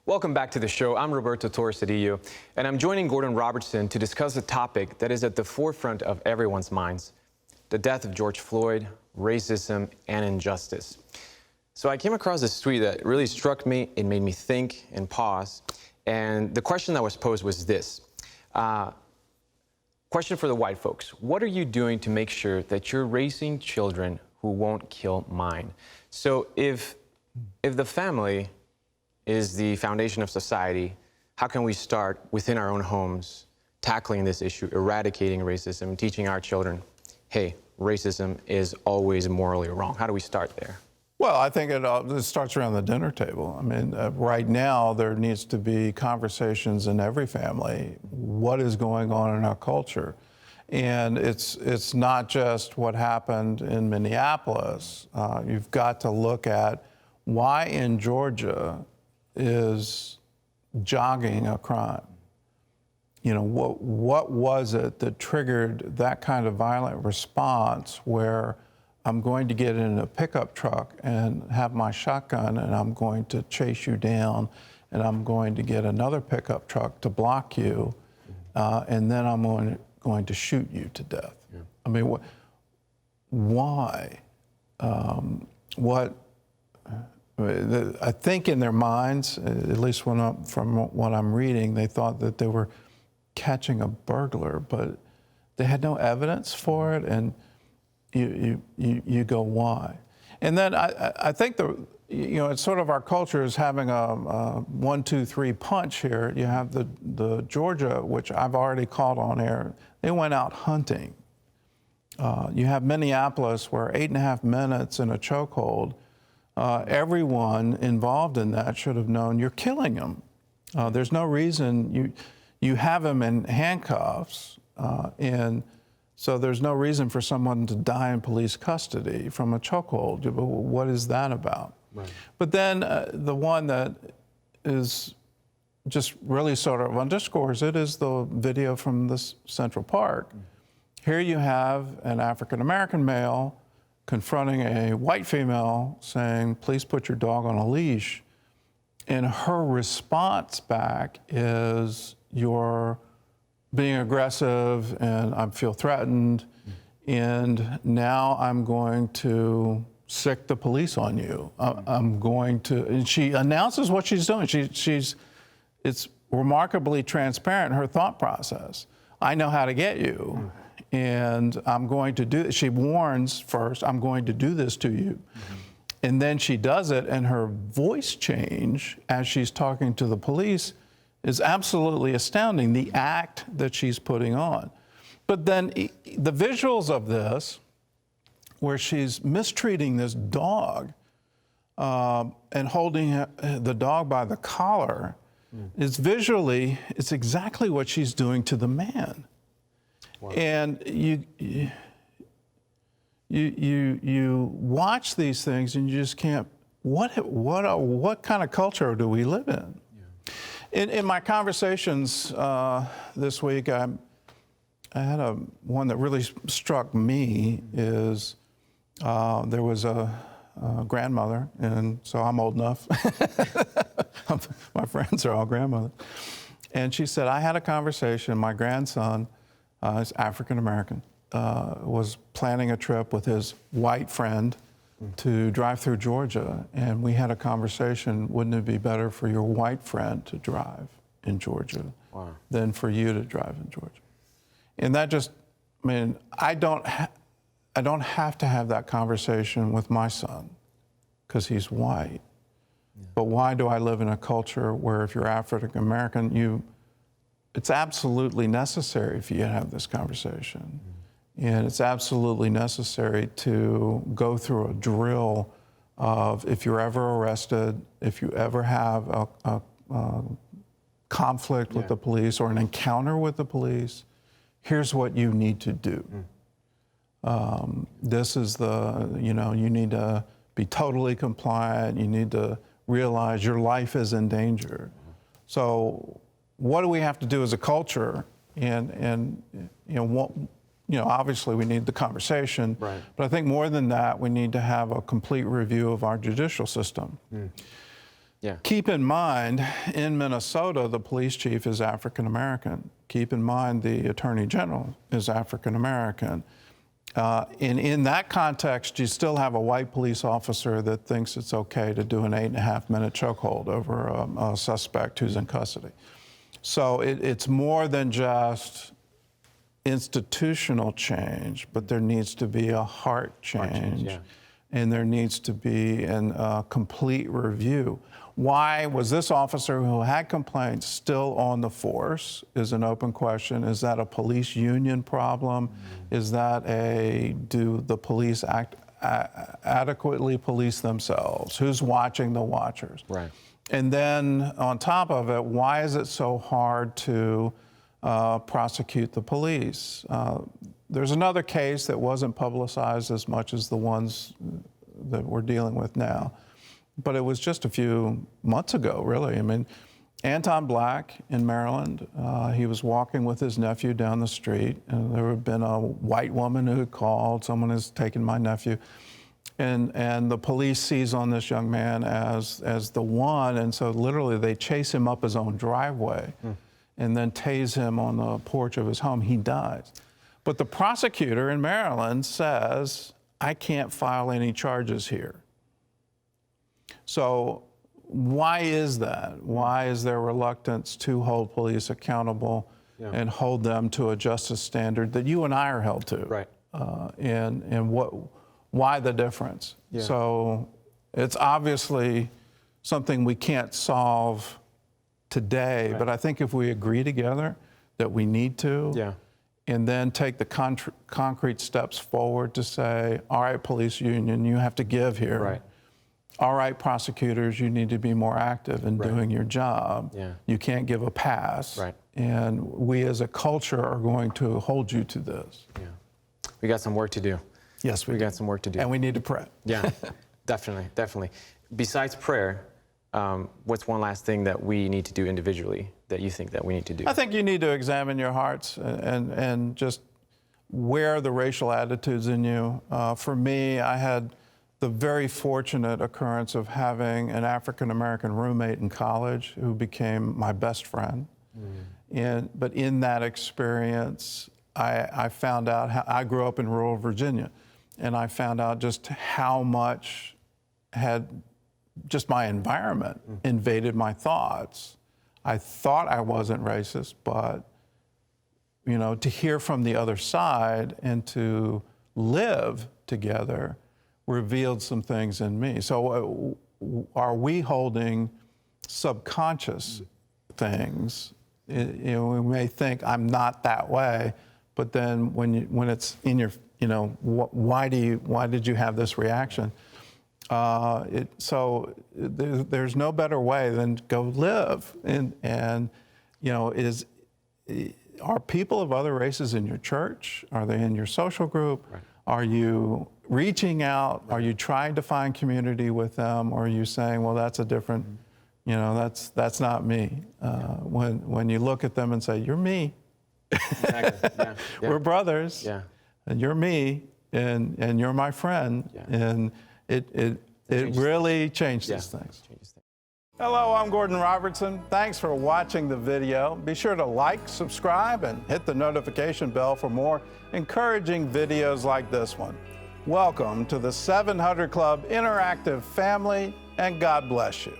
Welcome back to the show. I'm Roberto and I'm joining Gordon Robertson to discuss a topic that is at the forefront of everyone's minds: the death of George Floyd, racism, and injustice. So I came across this tweet that really struck me. It made me think and pause. And the question that was posed was this. Question for the white folks. What are you doing to make sure that you're raising children who won't kill mine? So if the family is the foundation of society, how can we start within our own homes tackling this issue, eradicating racism, teaching our children, hey, racism is always morally wrong? How do we start there? Well, I think it starts around the dinner table. I mean, right now there needs to be conversations in every family. What is going on in our culture? And it's not just what happened in Minneapolis. You've got to look at why in Georgia is jogging a crime. You know, what was it that triggered that kind of violent response where I'm going to get in a pickup truck and have my shotgun and I'm going to chase you down and I'm going to get another pickup truck to block you and then I'm going to shoot you to death? Yeah. I mean, why? I think in their minds, at least from what I'm reading, they thought that they were catching a burglar, but they had no evidence for it, and you go, why? And then I think it's sort of our culture is having a 1, 2, 3 punch here. You have the Georgia, which I've already called on air. They went out hunting. You have Minneapolis, where 8.5 minutes in a chokehold. Everyone involved in that should have known you're killing him. There's no reason you have him in handcuffs, and so there's no reason for someone to die in police custody from a chokehold. What is that about? Right. But then the one that is just really sort of underscores it is the video from this Central Park. Here you have an African-American male confronting a white female saying, please put your dog on a leash. And her response back is, you're being aggressive and I feel threatened, and now I'm going to sick the police on you. I'm going to, and she announces what she's doing. It's remarkably transparent, her thought process. I know how to get you. And I'm going to do it. She warns first, I'm going to do this to you. And then she does it, and her voice change as she's talking to the police is absolutely astounding, the act that she's putting on. But then the visuals of this, where she's mistreating this dog and holding the dog by the collar, is visually, it's exactly what she's doing to the man. Wow. And you watch these things and you just can't. What kind of culture do we live in? Yeah. In my conversations this week, I had one that really struck me. Is there was a grandmother, and so I'm old enough. My friends are all grandmothers, and she said, I had a conversation. My grandson is African-American, was planning a trip with his white friend to drive through Georgia. And we had a conversation, wouldn't it be better for your white friend to drive in Georgia than for you to drive in Georgia? And that just, I mean, I don't have to have that conversation with my son because he's white. Yeah. But why do I live in a culture where if you're African-American, it's absolutely necessary for you to have this conversation. And it's absolutely necessary to go through a drill of, if you're ever arrested, if you ever have a conflict with the police or an encounter with the police, here's what you need to do. This is you need to be totally compliant. You need to realize your life is in danger. So what do we have to do as a culture? And obviously we need the conversation, right. But I think more than that, we need to have a complete review of our judicial system. Yeah. Keep in mind, in Minnesota, the police chief is African American. Keep in mind, the attorney general is African American. In that context, you still have a white police officer that thinks it's okay to do an 8.5-minute chokehold over a suspect who's in custody. So it's more than just institutional change, but there needs to be a heart change, yeah. and there needs to be a complete review. Why was this officer who had complaints still on the force is an open question. Is that a police union problem? Is that do the police adequately police themselves? Who's watching the watchers? Right. And then on top of it, why is it so hard to prosecute the police? There's another case that wasn't publicized as much as the ones that we're dealing with now, but it was just a few months ago, really. I mean, Anton Black in Maryland, he was walking with his nephew down the street, and there had been a white woman who had called, someone has taken my nephew. And the police seize on this young man as the one, and so literally they chase him up his own driveway and then tase him on the porch of his home. He dies. But the prosecutor in Maryland says, I can't file any charges here. So why is that? Why is there reluctance to hold police accountable and hold them to a justice standard that you and I are held to? Right. Why the difference? Yeah. So it's obviously something we can't solve today, but I think if we agree together that we need to, and then take the concrete steps forward to say, all right, police union, you have to give here. Right. All right, prosecutors, you need to be more active in doing your job. Yeah. You can't give a pass. Right. And we as a culture are going to hold you to this. Yeah. We got some work to do. Yes, we got some work to do. And we need to pray. Yeah, definitely, definitely. Besides prayer, what's one last thing that we need to do individually that you think that we need to do? I think you need to examine your hearts and just where are the racial attitudes in you. For me, I had the very fortunate occurrence of having an African-American roommate in college who became my best friend. But in that experience, I found out how I grew up in rural Virginia, and I found out just how much had just my environment invaded my thoughts. I thought I wasn't racist, but you know, to hear from the other side and to live together revealed some things in me. So are we holding subconscious things? You know, we may think I'm not that way, but then when it's in your, you know, why did you have this reaction? So there's no better way than go live. And you know, are people of other races in your church? Are they in your social group? Right. Are you reaching out? Right. Are you trying to find community with them? Or are you saying, well, that's a different, you know, that's not me. When you look at them and say, you're me. Exactly. Yeah. We're brothers. Yeah. And you're me, and you're my friend. Yeah. And it really changes things. Hello, I'm Gordon Robertson. Thanks for watching the video. Be sure to like, subscribe, and hit the notification bell for more encouraging videos like this one. Welcome to the 700 Club Interactive family, and God bless you.